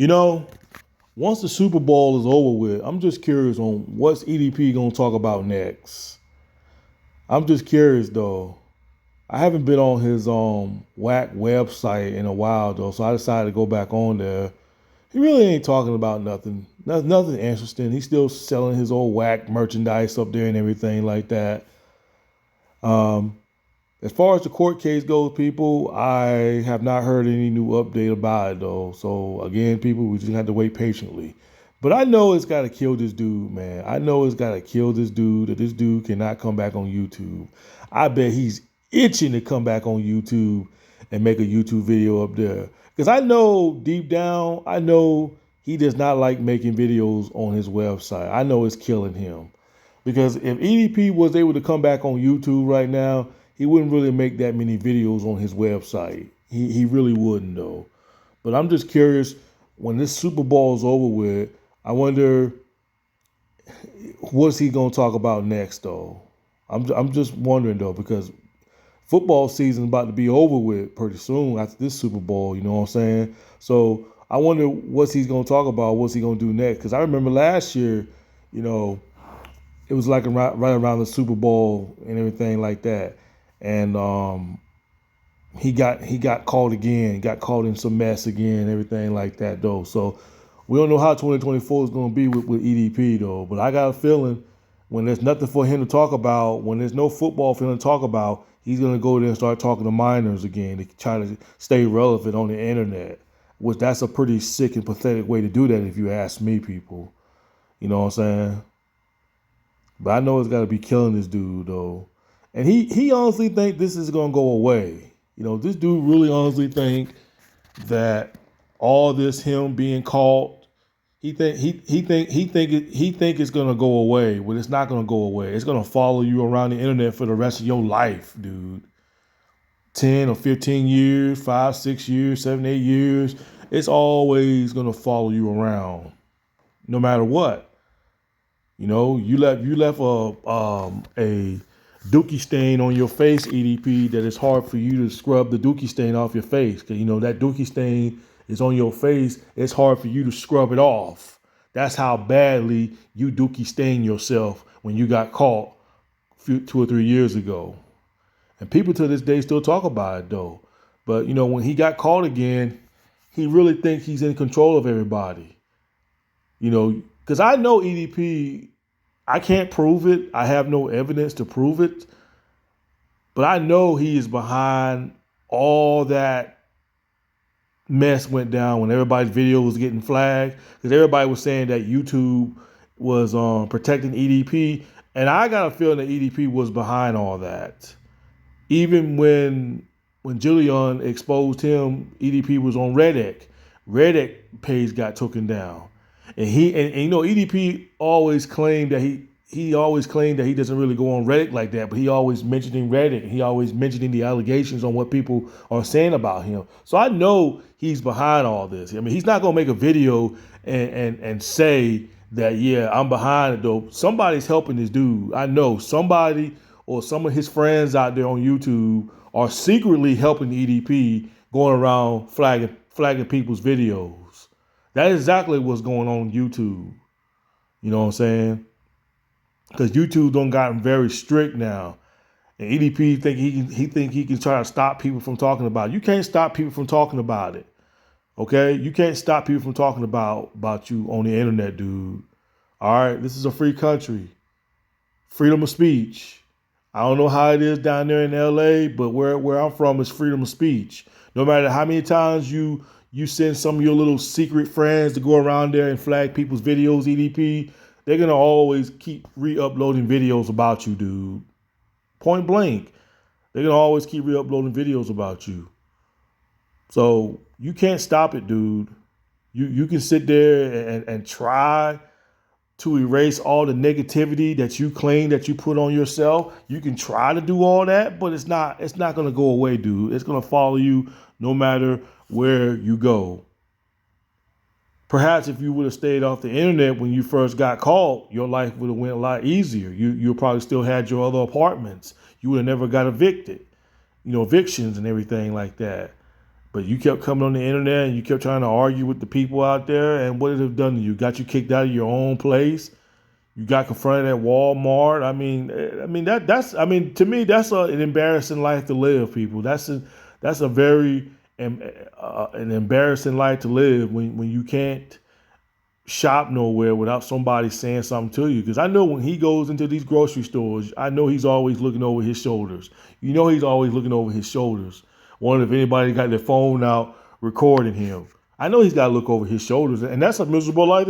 You know, once the Super Bowl is over with, I'm just curious on what's EDP gonna talk about next. I'm just curious though. I haven't been on his whack website in a while though, so I decided to go back on there. He really ain't talking about nothing. Nothing interesting. He's still selling his old whack merchandise up there and everything like that. Um, as far as the court case goes, people, I have not heard any new update about it though. So again, people, we just have to wait patiently. But I know it's got to kill this dude, man. I know it's got to kill this dude. That this dude cannot come back on YouTube. I bet he's itching to come back on YouTube and make a YouTube video up there. Because I know deep down, I know he does not like making videos on his website. I know it's killing him. Because if EDP was able to come back on YouTube right now, he wouldn't really make that many videos on his website. He really wouldn't though. But I'm just curious, when this Super Bowl is over with, I wonder what's he gonna talk about next though. I'm just wondering though, because football season is about to be over with pretty soon after this Super Bowl. You know what I'm saying? So I wonder what's he's gonna talk about. What's he gonna do next? Because I remember last year, you know, it was like right around the Super Bowl and everything like that, and he got caught again, got caught in some mess again, everything like that though. So we don't know how 2024 is going to be with EDP though. But I got a feeling when there's nothing for him to talk about, when there's no football for him to talk about, he's going to go there and start talking to minors again to try to stay relevant on the internet. Which that's a pretty sick and pathetic way to do that if you ask me, people. You know what I'm saying? But I know it's got to be killing this dude though. And he honestly think this is going to go away. You know, this dude really honestly think that all this him being caught, he think it's gonna go away. Well, it's not gonna go away. It's gonna follow you around the internet for the rest of your life, dude. 10 or 15 years, 5, 6 years, 7, 8 years. It's always gonna follow you around, no matter what. You know, you left a dookie stain on your face, EDP, that it's hard for you to scrub the dookie stain off your face. Cause you know that dookie stain is on your face. It's hard for you to scrub it off. That's how badly you dookie stained yourself when you got caught 2 or 3 years ago. And people to this day still talk about it though. But you know, when he got caught again, he really thinks he's in control of everybody. You know, because I know EDP, I can't prove it. I have no evidence to prove it. But I know he is behind all that mess went down when everybody's video was getting flagged. Because everybody was saying that YouTube was protecting EDP. And I got a feeling that EDP was behind all that. Even when Julian exposed him, EDP was on Reddit. Reddit page got taken down. And you know, EDP always claimed that he always claimed that he doesn't really go on Reddit like that, but he always mentioning Reddit. He always mentioning the allegations on what people are saying about him. So I know he's behind all this. I mean, he's not gonna make a video and say that, yeah, I'm behind it though. Somebody's helping this dude. I know somebody or some of his friends out there on YouTube are secretly helping EDP, going around flagging people's videos. That is exactly what's going on YouTube. You know what I'm saying? Because YouTube done gotten very strict now. And EDP think he can try to stop people from talking about it. You can't stop people from talking about it. Okay? You can't stop people from talking about you on the internet, dude. All right? This is a free country. Freedom of speech. I don't know how it is down there in LA, but where I'm from is freedom of speech. No matter how many times you send some of your little secret friends to go around there and flag people's videos, EDP, they're going to always keep re-uploading videos about you, dude. Point blank. They're going to always keep re-uploading videos about you. So you can't stop it, dude. You can sit there and try to erase all the negativity that you claim that you put on yourself. You can try to do all that, but it's not going to go away, dude. It's going to follow you no matter where you go. Perhaps if you would have stayed off the internet when you first got caught, your life would have went a lot easier. You probably still had your other apartments. You would have never got evicted, you know, evictions and everything like that. But you kept coming on the internet and you kept trying to argue with the people out there. And what did it have done to you? Got you kicked out of your own place. You got confronted at Walmart. I mean, to me, that's an embarrassing life to live, people. That's a very an embarrassing life to live when you can't shop nowhere without somebody saying something to you. Because I know when he goes into these grocery stores, I know he's always looking over his shoulders. You know he's always looking over his shoulders, wondering if anybody got their phone out recording him. I know he's got to look over his shoulders, and that's a miserable life.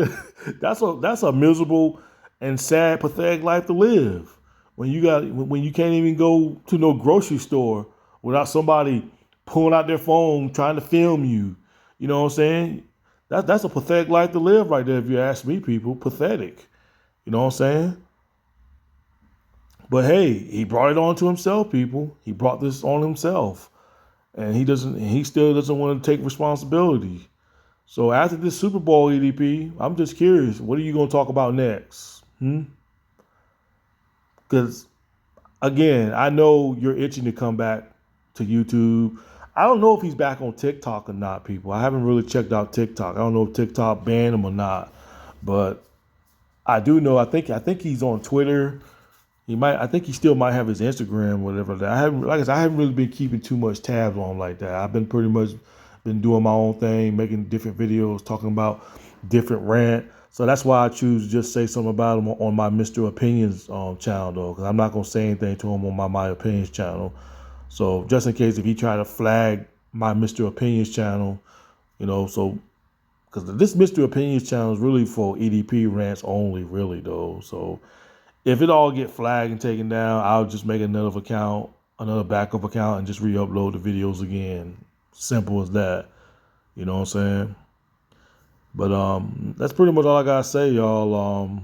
That's a miserable and sad, pathetic life to live. When you can't even go to no grocery store without somebody pulling out their phone trying to film you. You know what I'm saying? That's a pathetic life to live right there, if you ask me, people. Pathetic. You know what I'm saying? But hey, he brought it on to himself, people. He brought this on himself. And he still doesn't want to take responsibility. So after this Super Bowl, EDP, I'm just curious, what are you going to talk about next? Because again, I know you're itching to come back to YouTube. I don't know if he's back on TikTok or not, people. I haven't really checked out TikTok. I don't know if TikTok banned him or not, but I do know. I think he's on Twitter. I think he still might have his Instagram, whatever. I haven't really been keeping too much tabs on him like that. I've been pretty much been doing my own thing, making different videos, talking about different rant. So that's why I choose to just say something about him on my Mr. Opinions channel, though, because I'm not gonna say anything to him on my Opinions channel. So just in case if he try to flag my Mr. Opinions channel, so because this Mr. Opinions channel is really for EDP rants only, really though. So if it all get flagged and taken down, I'll just make another backup account, and just re-upload the videos again. Simple as that. You know what I'm saying? But that's pretty much all I gotta say, y'all.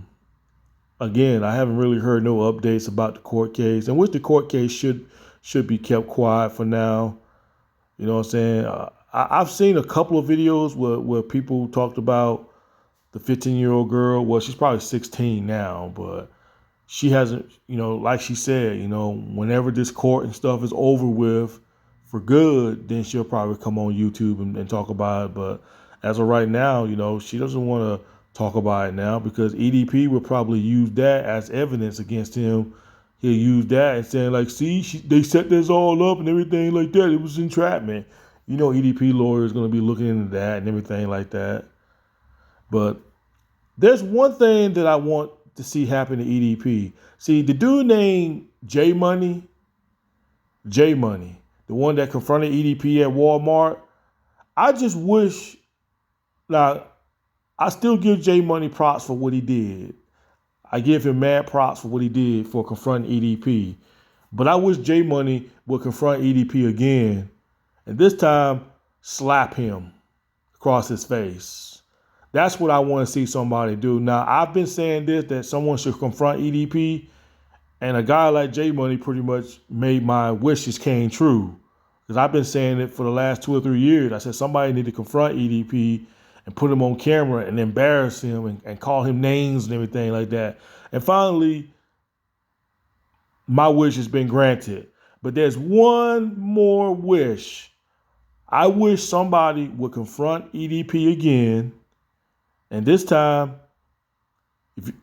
Again, I haven't really heard no updates about the court case, and which the court case should be kept quiet for now. You know what I'm saying? I've seen a couple of videos where people talked about the 15-year-old girl. Well, she's probably 16 now, but she hasn't, like she said, whenever this court and stuff is over with for good, then she'll probably come on YouTube and talk about it. But as of right now, she doesn't want to talk about it now because EDP will probably use that as evidence against him. He'll use that and saying like, see, they set this all up and everything like that. It was entrapment. EDP lawyer is going to be looking into that and everything like that. But there's one thing that I want to see happen to EDP. See, the dude named J Money, the one that confronted EDP at Walmart, I just wish, now, I still give J Money props for what he did. I give him mad props for what he did for confronting EDP. But I wish J Money would confront EDP again, and this time slap him across his face. That's what I want to see somebody do. Now, I've been saying this, that someone should confront EDP, and a guy like J Money pretty much made my wishes came true. Because I've been saying it for the last 2 or 3 years. I said somebody need to confront EDP and put him on camera and embarrass him and call him names and everything like that. And finally, my wish has been granted. But there's one more wish. I wish somebody would confront EDP again, and this time,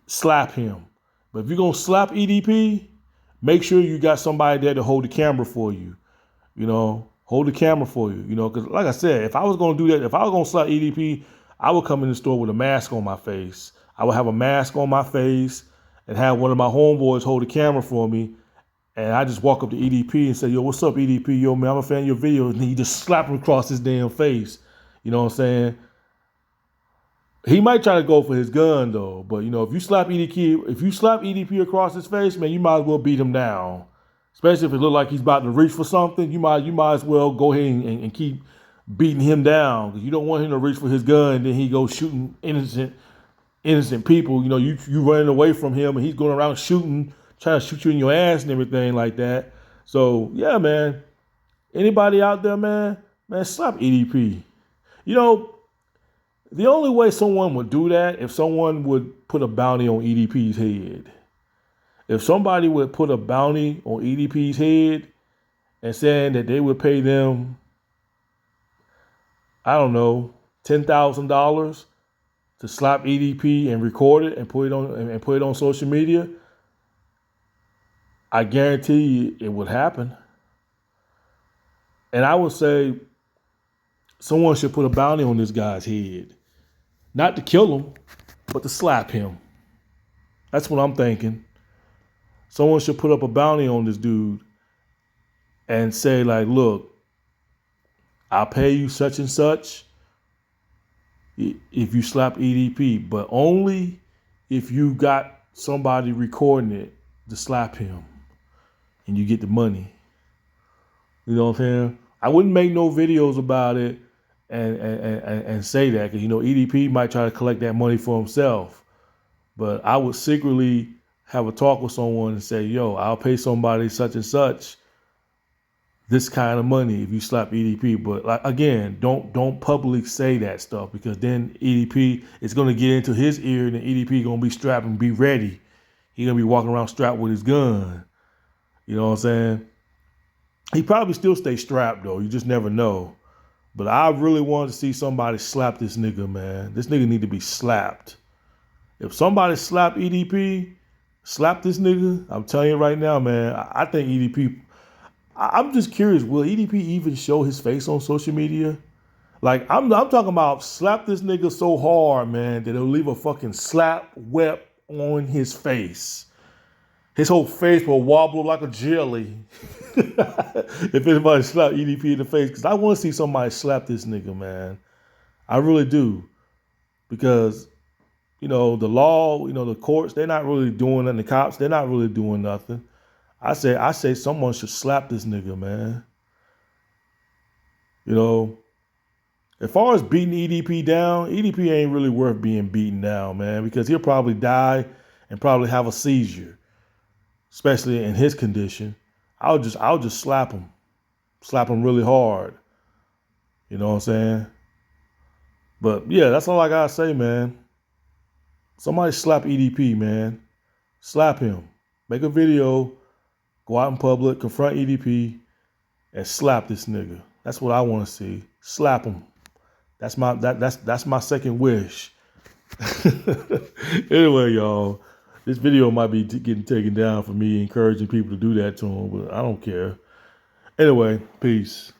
slap him. But if you're going to slap EDP, make sure you got somebody there to hold the camera for you. Hold the camera for you. Because like I said, if I was going to do that, if I was going to slap EDP, I would come in the store with a mask on my face. I would have a mask on my face and have one of my homeboys hold the camera for me. And I just walk up to EDP and say, yo, what's up, EDP? Yo, man, I'm a fan of your video. And he just slap him across his damn face. You know what I'm saying? He might try to go for his gun though, but if you slap EDP across his face, man, you might as well beat him down. Especially if it looks like he's about to reach for something, you might as well go ahead and keep beating him down, because you don't want him to reach for his gun and then he goes shooting innocent people. You running away from him and he's going around trying to shoot you in your ass and everything like that. So yeah, man. Anybody out there, man, slap EDP. The only way someone would do that, if someone would put a bounty on EDP's head. If somebody would put a bounty on EDP's head and saying that they would pay them I don't know, $10,000 to slap EDP and record it and put it on social media, I guarantee you it would happen. And I would say someone should put a bounty on this guy's head. Not to kill him, but to slap him. That's what I'm thinking. Someone should put up a bounty on this dude and say, like, look, I'll pay you such and such if you slap EDP, but only if you got somebody recording it to slap him and you get the money. You know what I'm saying? I wouldn't make no videos about it and say that, because, you know, EDP might try to collect that money for himself. But I would secretly have a talk with someone and say, yo, I'll pay somebody such and such this kind of money if you slap EDP. But like, again, don't publicly say that stuff, because then EDP is going to get into his ear, and then EDP going to be strapped and be ready. He's going to be walking around strapped with his gun. You know what I'm saying? He probably still stay strapped, though. You just never know. But I really want to see somebody slap this nigga, man. This nigga need to be slapped. If somebody slap EDP, slap this nigga, I'm telling you right now, man, I think EDP, I'm just curious, will EDP even show his face on social media? Like, I'm talking about slap this nigga so hard, man, that it'll leave a fucking slap web on his face. His whole face will wobble like a jelly if anybody slap EDP in the face. Because I want to see somebody slap this nigga, man. I really do. Because, you know, the law, you know, the courts, they're not really doing nothing. The cops, they're not really doing nothing. I say someone should slap this nigga, man. You know, as far as beating EDP down, EDP ain't really worth being beaten down, man, because he'll probably die and probably have a seizure, especially in his condition. I'll just slap him really hard. You know what I'm saying? But yeah, that's all I gotta say, man. Somebody slap EDP, man. Slap him. Make a video, go out in public, confront EDP, and slap this nigga. That's what I want to see. Slap him. That's my second wish. Anyway, y'all, this video might be getting taken down for me encouraging people to do that to him, but I don't care. Anyway, peace.